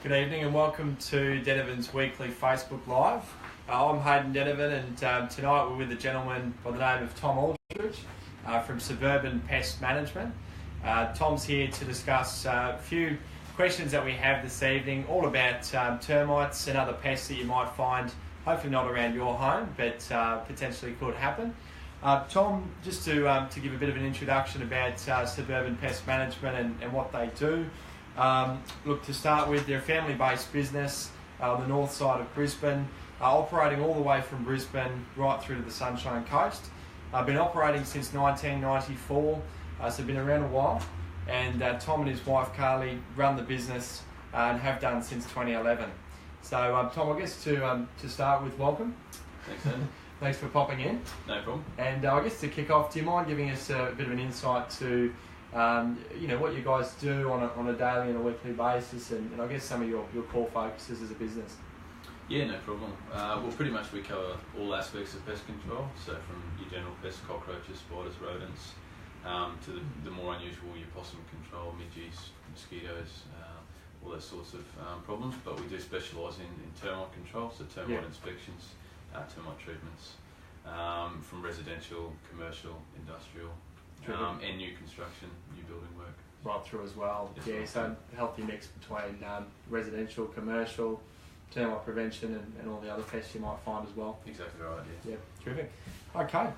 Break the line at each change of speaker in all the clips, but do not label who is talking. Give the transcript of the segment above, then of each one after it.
Good evening and welcome to Denovan's weekly Facebook Live. I'm Haydn Denovan and tonight we're with a gentleman by the name of Tom Aldridge from Suburban Pest Management. Tom's here to discuss a few questions that we have this evening, all about termites and other pests that you might find, hopefully not around your home, but potentially could happen. Tom, just to give a bit of an introduction about Suburban Pest Management and what they do. Look, to start with, they're a family-based business on the north side of Brisbane, operating all the way from Brisbane right through to the Sunshine Coast. Been operating since 1994, so been around a while. And Tom and his wife Carly run the business and have done since 2011. So Tom, I guess to start with, welcome.
Thanks, Ed.
Thanks for popping in.
No problem.
And I guess to kick off, do you mind giving us a bit of an insight to what you guys do on a daily and a weekly basis, and I guess some of your core focuses as a business?
Yeah, no problem. Well, pretty much we cover all aspects of pest control, so from your general pests, cockroaches, spiders, rodents, to the more unusual, your possum control, midges, mosquitoes, all those sorts of problems. But we do specialise in termite control, so termite inspections, termite treatments, from residential, commercial, industrial, and new construction, new building work.
Right through as well.
Yes,
yeah,
right.
so healthy mix between residential, commercial, termite prevention and all the other pests you might find as well.
Exactly right, yeah.
Yeah, terrific. Okay.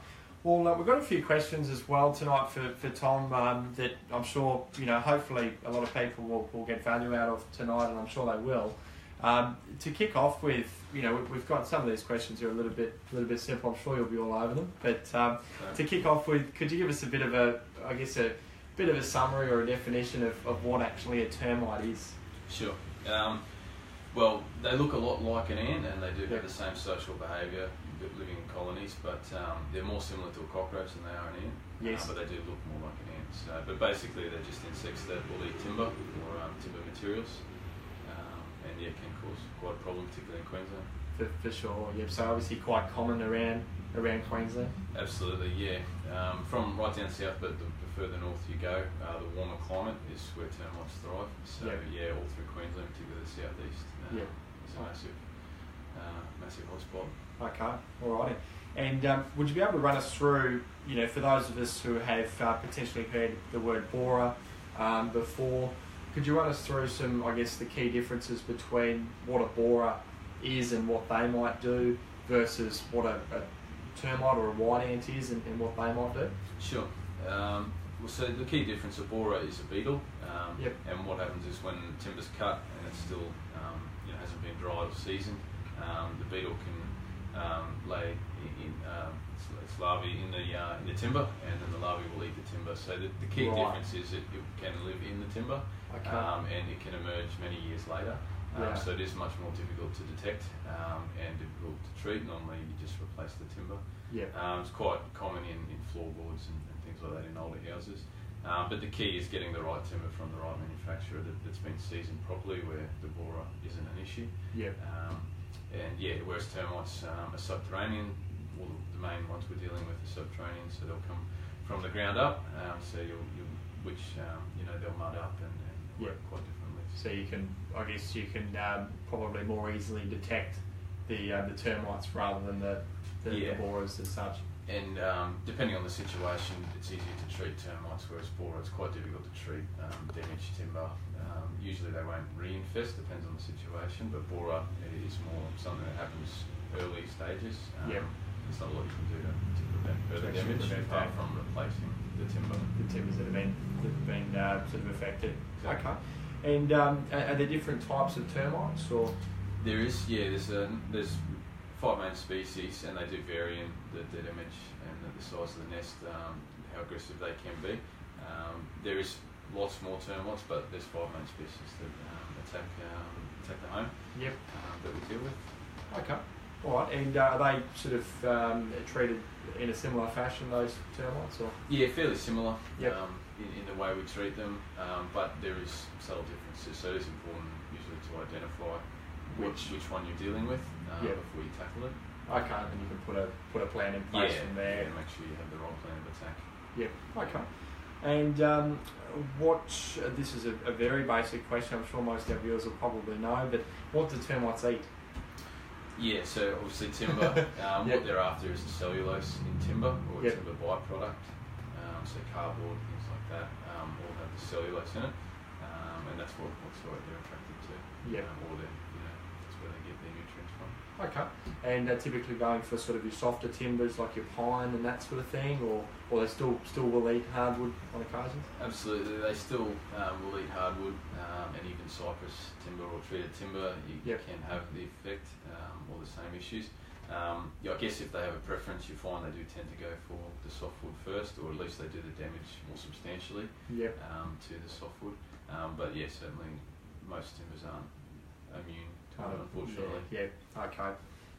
Well, we've got a few questions as well tonight for Tom that I'm sure, hopefully a lot of people will get value out of tonight, and I'm sure they will. To kick off with, we've got some of these questions here a little bit simple. I'm sure you'll be all over them. But to kick off with, could you give us a bit of a summary or a definition of what actually a termite is?
Sure. Well, they look a lot like an ant, and they do have the same social behaviour, living in colonies, but they're more similar to a cockroach than they are an ant.
Yes.
But they do look more like an ant. So, but basically, they're just insects that will eat timber or timber materials, and can cause quite a problem, particularly in Queensland.
For sure. Yep. So obviously quite common around Queensland.
Absolutely, yeah. From right down south, but the further north you go, the warmer climate is where termites thrive. So all through Queensland, particularly the southeast, it's a massive hotspot.
Okay, alrighty. And would you be able to run us through, for those of us who have potentially heard the word borer before, could you run us through some, I guess, the key differences between what a borer is and what they might do versus what a termite or a white ant is and what they might do?
Sure. So the key difference, a borer is a beetle, and what happens is when timber's cut and it's still hasn't been dried or seasoned, the beetle can lay its larvae in the timber, and then the larvae will eat the timber. So the key difference is it can live in the timber, and it can emerge many years later. So it is much more difficult to detect and difficult to treat. Normally you just replace the timber. It's quite common in floorboards and things like that in older houses. But the key is getting the right timber from the right manufacturer that's been seasoned properly, where the borer isn't an issue. Whereas termites are subterranean, well, the main ones we're dealing with are subterranean, so they'll come from the ground up. They'll mud up and work quite differently.
So you can probably more easily detect the termites rather than the borers as such.
And depending on the situation, it's easier to treat termites, whereas borer, it's quite difficult to treat damaged timber. Usually they won't reinfest, depends on the situation, but borer is more something that happens early stages. There's not a lot you can do to prevent further damage apart from replacing the timber.
The timbers that have been sort of affected.
Exactly.
Okay. And are there different types of termites, or?
There is, there's 5 main species, and they do vary in the damage and the size of the nest, how aggressive they can be. There is lots more termites, but there's 5 main species that attack the home that we deal with.
Okay. All right. And are they sort of treated in a similar fashion, those termites, or?
Yeah, fairly similar. In the way we treat them, but there is subtle differences. So it is important usually to identify which one you're dealing with before you tackle it.
Okay, and you can put a plan in place from there.
And make sure you have the right plan of attack.
Okay. And this is a very basic question, I'm sure most of our viewers will probably know, but what do termites eat?
Yeah, so obviously timber, what they're after is the cellulose in timber, or timber byproduct, so cardboard, things like that, all have the cellulose in it, and that's what they're attracted to, or that's where they get their nutrients from.
Okay, and typically going for sort of your softer timbers like your pine and that sort of thing, or they still will eat hardwood on occasions?
Absolutely, they still will eat hardwood, and even cypress timber or treated timber, you can have the effect, or the same issues. I guess if they have a preference, you find they do tend to go for the softwood first, or at least they do the damage more substantially to the softwood. But yeah, certainly most timbers aren't immune to it, unfortunately.
Yeah, okay.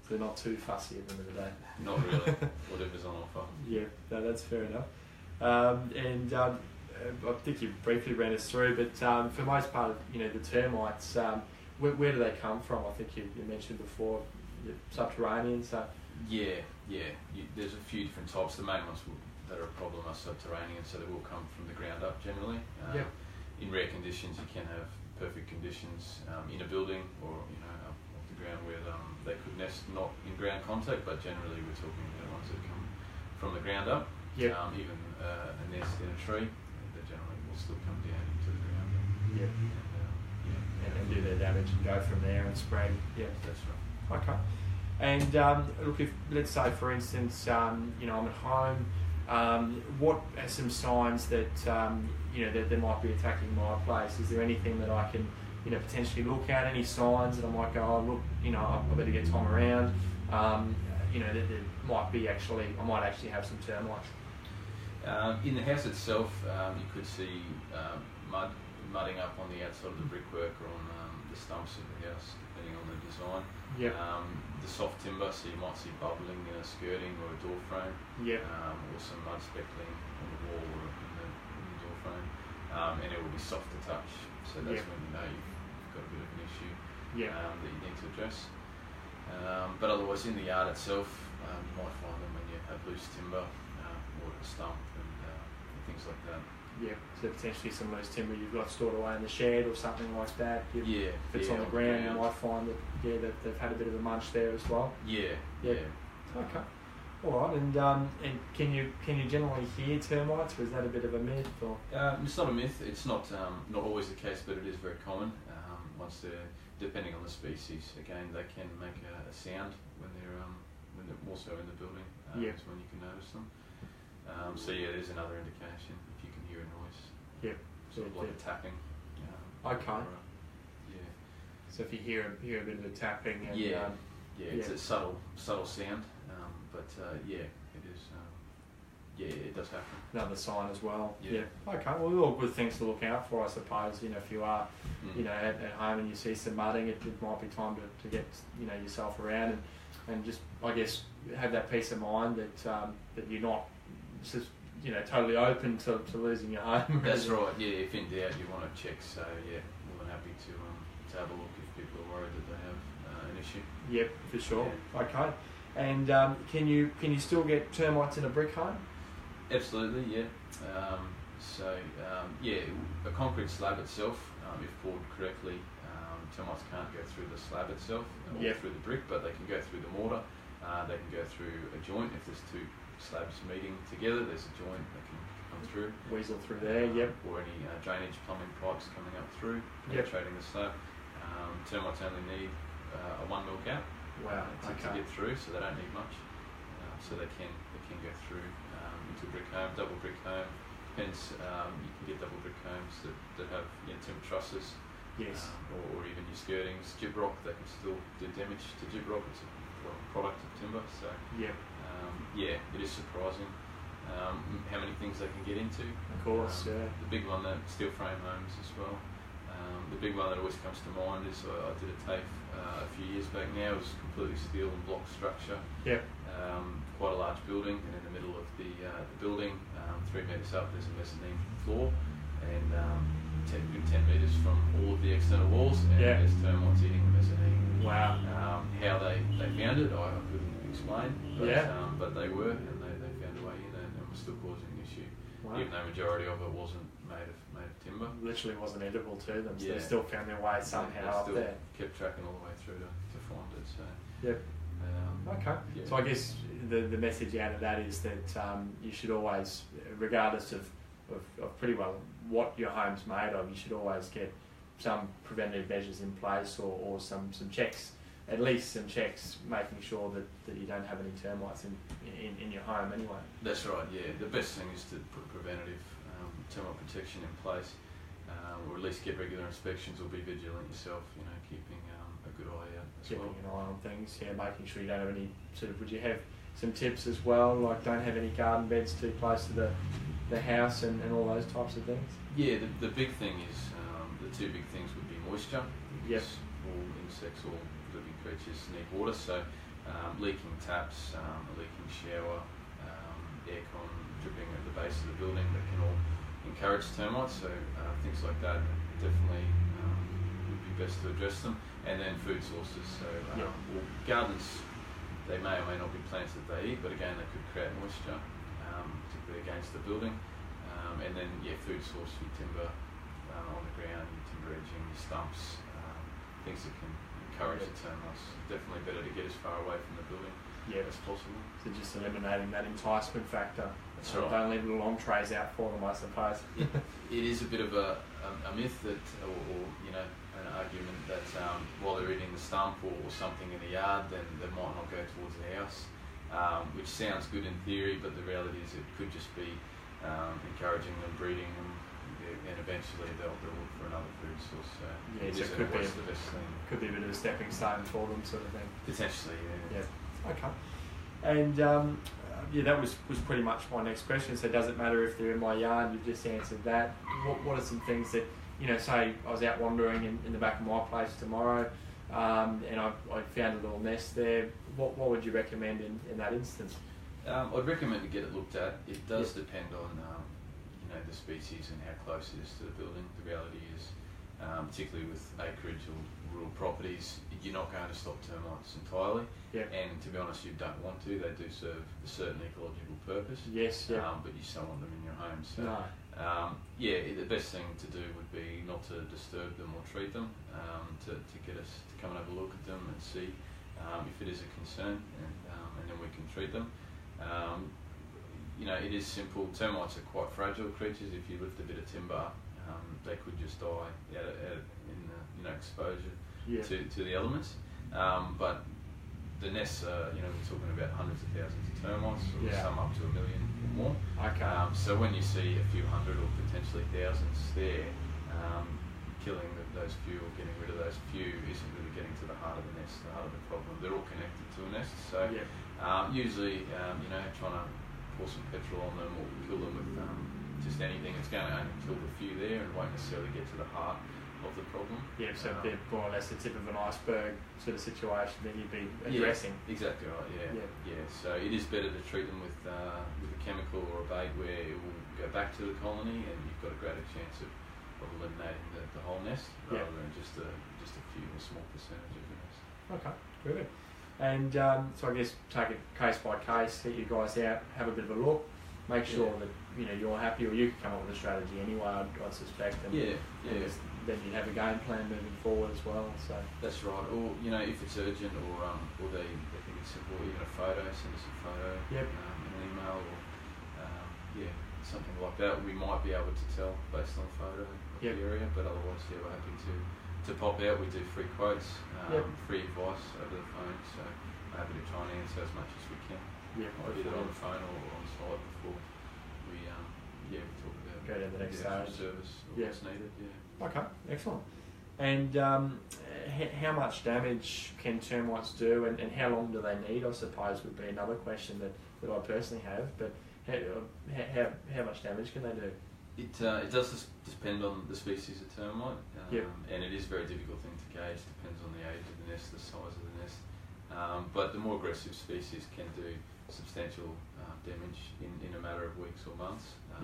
So they're not too fussy at the end of the day.
Not really, whatever's on offer.
Yeah, no, that's fair enough. I think you briefly ran us through, but for most part of the termites, where do they come from? I think you mentioned before, subterranean. So
there's a few different types. The main ones that are a problem are subterranean, so they will come from the ground up generally. In rare conditions, you can have perfect conditions in a building or up off the ground where they could nest not in ground contact, but generally we're talking about ones that come from the ground up. Even a nest in a tree, they generally will still come down into the ground.
And do their damage and go from there and spread. Yeah,
that's right.
Okay. And look, if let's say for instance, I'm at home. What are some signs that that they might be attacking my place? Is there anything that I can potentially look at? Any signs that I might go, oh look, I better get Tom around. There might be I might actually have some termites.
In the house itself, you could see mudding up on the outside of the brickwork or on the stumps of the house, depending on the design. The soft timber, so you might see bubbling in a skirting or a door frame. Or some mud speckling on the wall or in the door frame. And it will be soft to touch, so that's when you know you've got a bit of an issue that you need to address. But otherwise, in the yard itself, you might find them when you have loose timber or a stump and things like that.
So potentially some of those timber you've got stored away in the shed or something like that. If it's on the ground, you might find that they've had a bit of a munch there as well. Okay. All right. And can you generally hear termites, or is that a bit of a myth? Or
it's not a myth. It's not always the case, but it is very common. Once they're depending on the species, again they can make a sound when they're also in the building. That's when you can notice them. There's another indication if you can hear a noise. Sort of like a tapping.
Okay. So if you hear a bit of a tapping and
it's a subtle sound, but it is. It does happen.
Another sign as well. Okay. Well, all good things to look out for, I suppose. If you are, at home and you see some mudding, it might be time to get yourself around and just, I guess, have that peace of mind that you're not just totally open to losing your home.
That's right. If in doubt, you want to check. So more than happy to have a look if people are worried that they have an issue.
For sure. Okay. And can you still get termites in a brick home?
Absolutely. A concrete slab itself, if poured correctly, termites can't go through the slab itself or through the brick, but they can go through the mortar. They can go through a joint if there's two slabs meeting together. There's a joint that can come through.
Weasel through there.
Or any drainage plumbing pipes coming up through, penetrating the slab. Termites only need a 1 mil gap to get through, so they don't need much. So they can go through into brick home, double brick home. Hence, you can get double brick homes that have timber trusses. Or even your skirtings, gyprock, they can still do damage to gyprock. It's a product of timber, so it is surprising how many things they can get into.
Of course,
The big one, steel frame homes as well. The big one that always comes to mind is I did a TAFE a few years back now. It was completely steel and block structure. Quite a large building, and in the middle of the building, 3 metres up, there's a mezzanine floor, and 10 metres from all of the external walls, and there's termites eating the mezzanine.
Wow.
How they found it, I couldn't explain, but they were, and they found a way in and were still causing an issue.
Wow.
even though majority of it wasn't made of timber.
Literally wasn't edible to them, so
Yeah.
they still found their way somehow up there.
Kept tracking all the way through to find it. So.
Yep. Okay.
Yeah.
So I guess the message out of that is that you should always, regardless of pretty well what your home's made of, you should always get some preventative measures in place or some checks, at least some checks, making sure that you don't have any termites in your home anyway.
That's right, yeah. The best thing is to put preventative termite protection in place, or at least get regular inspections or be vigilant yourself, keeping a good eye out as well.
Keeping an eye on things, making sure you don't have any would you have some tips as well, like don't have any garden beds too close to the house and all those types of things?
Yeah, the big thing is, the two big things would be moisture.
Yes.
All insects, all living creatures need water, so leaking taps, a leaking shower, aircon dripping at the base of the building, that can all encourage termites, so things like that definitely would be best to address them. And then food sources, so well, gardens, they may or may not be plants that they eat, but again they could create moisture, particularly against the building. And then food source, your timber on the ground, your timber edging, your stumps, things that can encourage the termites. Definitely better to get as far away from the building as possible.
So just eliminating that enticement factor.
That's right.
Don't leave little long trays out for them, I suppose.
It is a bit of a myth that, or an argument that while they're eating the stump or something in the yard, then they might not go towards the house, which sounds good in theory, but the reality is it could just be encouraging them, breeding them, and eventually they'll look for another food source. So
it could be the best thing. Could be a bit of a stepping stone for them, sort of thing.
Potentially, yeah.
Okay. And that was pretty much my next question. So does it matter if they're in my yard? You've just answered that. What are some things that, say I was out wandering in the back of my place tomorrow, and I found a little nest there. What would you recommend in that instance?
I'd recommend to get it looked at. It does depend on the species and how close it is to the building. The reality is, particularly with acreage or rural properties, you're not going to stop termites entirely.
Yep.
And to be honest, you don't want to. They do serve a certain ecological purpose.
Yes. Yeah.
But you still want them in your home. So,
no.
The best thing to do would be not to disturb them or treat them. To get us to come and have a look at them and see if it is a concern, and then we can treat them. It is simple. Termites are quite fragile creatures. If you lift a bit of timber, they could just die in exposure to the elements. But the nests are, we're talking about hundreds of thousands of termites, or some up to 1 million or more.
Okay.
So when you see a few hundred or potentially thousands there, killing those few or getting rid of those few isn't really getting to the heart of the nest, the heart of the problem. They're all connected to a nest. So usually, trying to pour some petrol on them or kill them with just anything, it's going to only kill the few there and won't necessarily get to the heart of the problem.
Yeah, so if they're more or less the tip of an iceberg sort of situation, then you'd be addressing.
Yeah, exactly right. Yeah. So it is better to treat them with a chemical or a bait where it will go back to the colony, and you've got a greater chance of eliminating the whole nest rather than just a few, a small percentage of the nest.
Okay, good. And so I guess take it case by case, get you guys out, have a bit of a look, make sure that you're happy, or you can come up with a strategy anyway, I'd suspect. And then you'd have a game plan moving forward as well. So
that's right. Or if it's urgent, or they think it's simple, even a photo, send us a photo, an email, or something like that. We might be able to tell based on photo of the area, but otherwise, we're happy to pop out. We do free quotes, free advice over the phone, so we're happy to try and answer as much as we can. Either on the phone or on site before we talk about
go to the next stage
service or what's needed.
Okay, excellent. And how much damage can termites do, and how long do they need, I suppose, would be another question that I personally have. But how much damage can they do?
It does depend on the species of termite, and it is a very difficult thing to gauge. Depends on the age of the nest, the size of the nest. But the more aggressive species can do substantial damage in a matter of weeks or months. It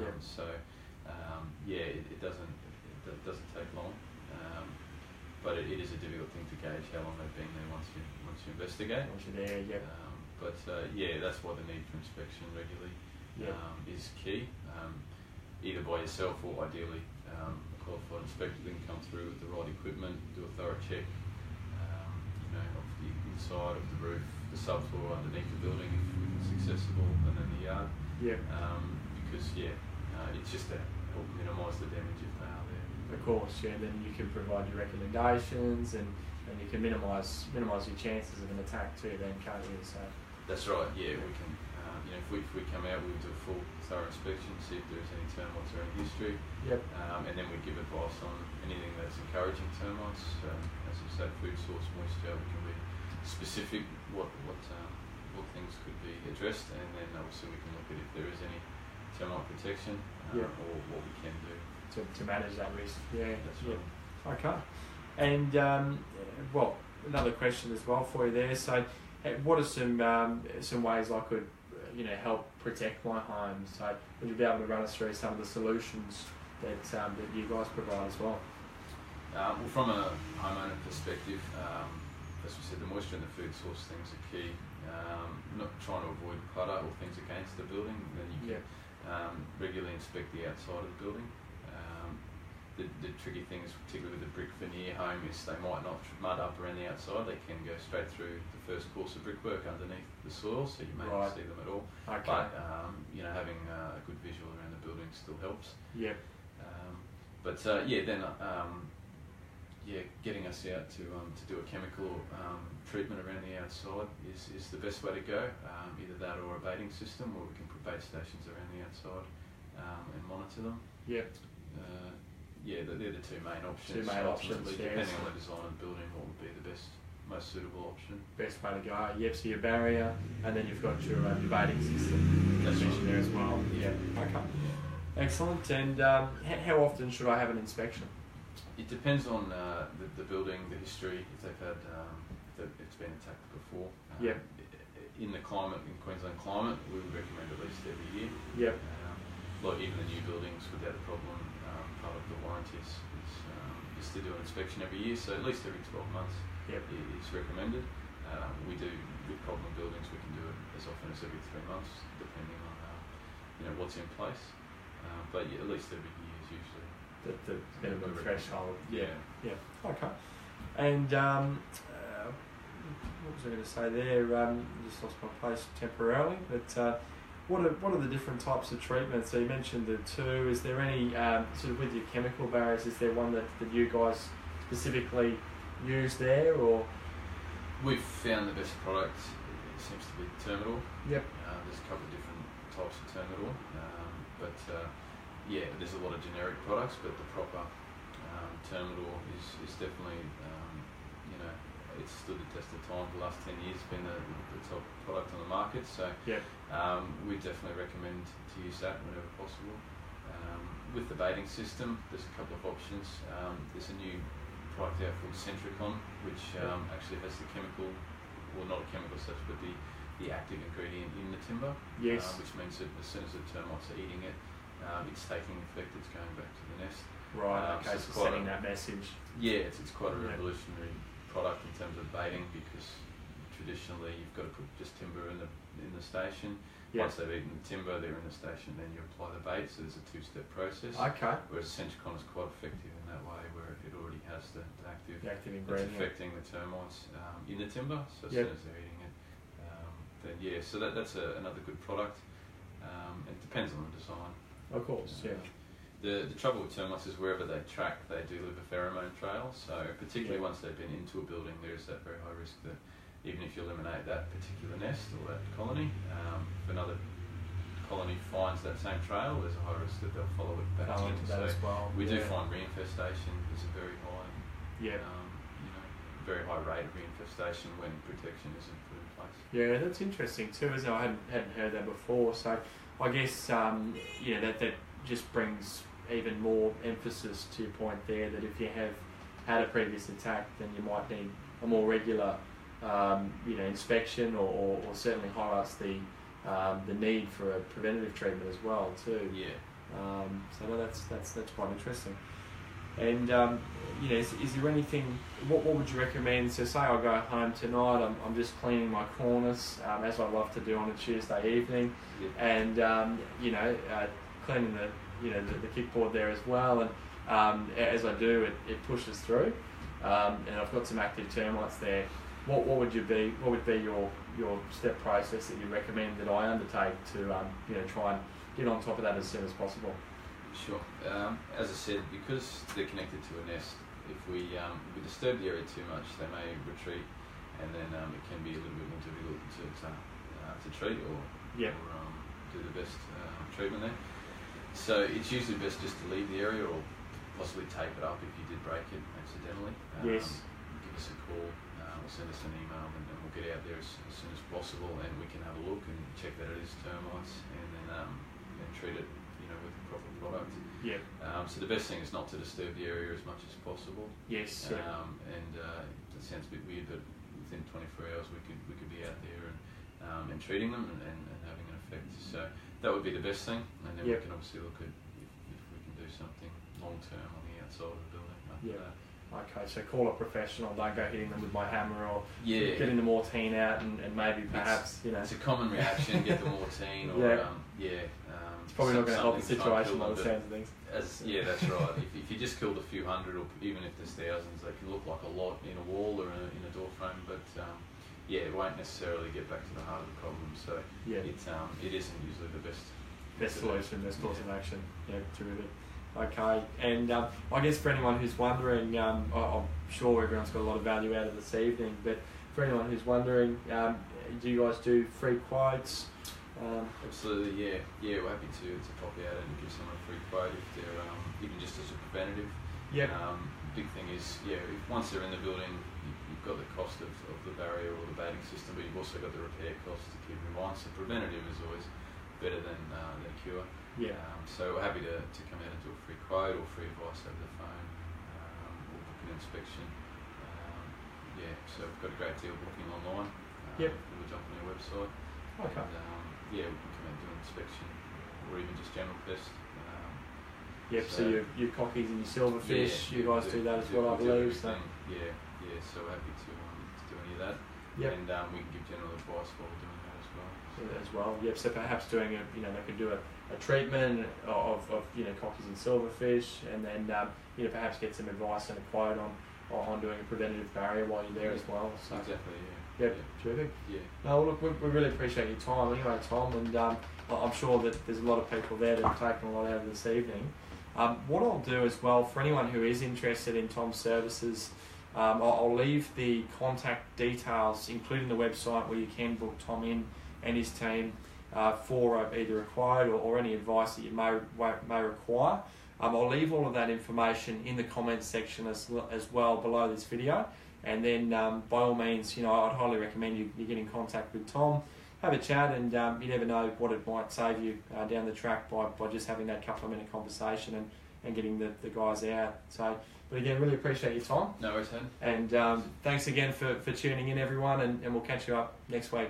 doesn't take long, but it is a difficult thing to gauge how long they've been there once you investigate.
Once you're there,
that's why the need for inspection regularly is key. either by yourself or ideally a qualified inspector that can come through with the right equipment, do a thorough check, of the inside of the roof, the subfloor underneath the building if it's accessible, and then the yard.
Yeah.
Because it's just to help minimise the damage if they are there.
Of course, yeah. Then you can provide your recommendations and you can minimise your chances of an attack too. Then can't you? So.
That's right. Yeah, we can. If we come out, we'll do a full thorough inspection, see if there's any termites or any history.
Yep.
And then we give advice on anything that's encouraging termites. As you said, food source, moisture. We can be specific what things could be addressed, and then obviously we can look at if there is any termite protection or what we can do
to manage that risk. Yeah.
That's right.
Okay. And another question as well for you there. So, what are some ways I could help protect my home? So would you be able to run us through some of the solutions that you guys provide as well?
Well, from a homeowner perspective, as we said, the moisture and the food source things are key. Not trying to avoid clutter or things against the building. Then you can regularly inspect the outside of the building. The tricky thing is, particularly with the brick veneer home, is they might not mud up around the outside. They can go straight through the first course of brickwork underneath the soil, so you may not see them at all.
Okay.
But having a good visual around the building still helps.
Yep.
Getting us out to do a chemical treatment around the outside is the best way to go. Either that or a baiting system, or we can put bait stations around the outside and monitor them.
Yep.
They're the two main options. Depending on the design of the building, what would be the most suitable option.
Best way to go. Yep, so your barrier, and then you've got your baiting system.
That's right.
There as well. Yeah. Okay. Excellent. And how often should I have an inspection?
It depends on the building, the history. If they've had, if it's been attacked before. In the Queensland climate, we would recommend at least every year.
Yep.
Even the new buildings without a problem. Part of the warranty is to do an inspection every year, so at least every 12 months is recommended. We do, with problem buildings, we can do it as often as every 3 months, depending on what's in place. But at least every year is usually
the minimum threshold. Yeah. Okay. And what was I going to say there? Just lost my place temporarily, but. What are the different types of treatments? So you mentioned the two. Is there any sort of with your chemical barriers? Is there one that you guys specifically use there, or?
We've found the best product. It seems to be Terminal.
Yep.
There's a couple of different types of Terminal, there's a lot of generic products, but the proper Terminal is definitely it's stood the test of time. The last 10 years has been the top product on the market, so we definitely recommend to use that whenever possible. With the baiting system, there's a couple of options. There's a new product out called Centricon, which actually has the chemical, well, not a chemical such, but the active ingredient in the timber.
Yes.
Which means that as soon as the termites are eating it, it's taking effect, it's going back to the nest.
Right, okay, so sending that message.
Yeah, it's quite a revolutionary product in terms of baiting, because traditionally you've got to put just timber in the station. Once they've eaten the timber, they're in the station, then you apply the bait, so there's a two-step process.
Okay.
Whereas Centricon is quite effective in that way, where it already has the active
ingredient
that's affecting the termites in the timber, so as soon as they're eating it, so that's another good product. It depends on the design.
Of course,
The trouble with termites is wherever they track, they do leave a pheromone trail. So particularly once they've been into a building, there is that very high risk that even if you eliminate that particular nest or that colony, if another colony finds that same trail, there's a high risk that they'll follow it back in.
So as well.
We do find reinfestation is a very high, very high rate of reinfestation when protection isn't put in place.
Yeah, that's interesting too, isn't it? I hadn't heard that before. So I guess that just brings even more emphasis to your point there, that if you have had a previous attack, then you might need a more regular inspection, or certainly highlights the need for a preventative treatment as well too. So no, that's quite interesting. And is there anything? What would you recommend? So say I go home tonight, I'm just cleaning my corners, as I love to do on a Tuesday evening, and cleaning the kickboard there as well, and as I do, it pushes through, and I've got some active termites there. What would be your step process that you recommend that I undertake to try and get on top of that as soon as possible?
Sure. As I said, because they're connected to a nest, if we disturb the area too much, they may retreat, and then it can be a little bit more difficult to treat or do the best treatment there. So it's usually best just to leave the area or possibly tape it up if you did break it accidentally.
Yes.
Give us a call or send us an email, and then we'll get out there as soon as possible, and we can have a look and check that it is termites, and then treat it with the proper product.
Yeah.
So the best thing is not to disturb the area as much as possible.
Yes.
And it sounds a bit weird, but within 24 hours we could be out there and treating them and having an effect. So that would be the best thing, and then we can obviously look at if we can do something long term on the outside of the building.
Okay, so call a professional. Don't go hitting them with my hammer or getting the mortine out and maybe perhaps
It's a common reaction. Get the mortine or
it's probably not going to help the situation by the sounds of things.
That's right. If you just killed a few hundred, or even if there's thousands, they can look like a lot in a wall or in a door frame, but it won't necessarily get back to the heart of the problem. So it isn't usually the best
solution, best course of action. Yeah, terrific. Okay, and I guess for anyone who's wondering, I'm sure everyone's got a lot of value out of this evening, but for anyone who's wondering, do you guys do free quotes?
Absolutely, yeah. We're happy to pop out and give someone a free quote if they're even just as a preventative.
Yep.
Big thing is, if once they're in the building, you've got the cost of the barrier or the baiting system, but you've also got the repair costs to keep in mind. So preventative is always better than cure.
Yeah.
So we're happy to come out and do a free quote or free advice over the phone, or book an inspection. So we've got a great deal booking online. We'll jump on our website.
Okay.
And, we can come out and do an inspection, or even just general pest.
So your cockies and your silverfish, you guys do that as well, I believe. So.
So we're happy to do any of that.
Yep.
And we can give general advice while we're doing that as well.
So perhaps doing they could do a treatment of cockies and silverfish, and then perhaps get some advice and a quote on doing a preventative barrier while you're there as well. So.
Exactly.
Terrific.
Yeah.
No, look, we really appreciate your time anyway, Tom, and I'm sure that there's a lot of people there that have taken a lot out of this evening. What I'll do as well, for anyone who is interested in Tom's services, I'll leave the contact details, including the website where you can book Tom in and his team for either a quote or any advice that you may require. I'll leave all of that information in the comments section as well below this video. And then, by all means, I'd highly recommend you get in contact with Tom, have a chat, and you never know what it might save you down the track by just having that couple of minute conversation and getting the guys out. So, but again, really appreciate your time.
No worries, Ed.
And thanks again for tuning in, everyone, and we'll catch you up next week.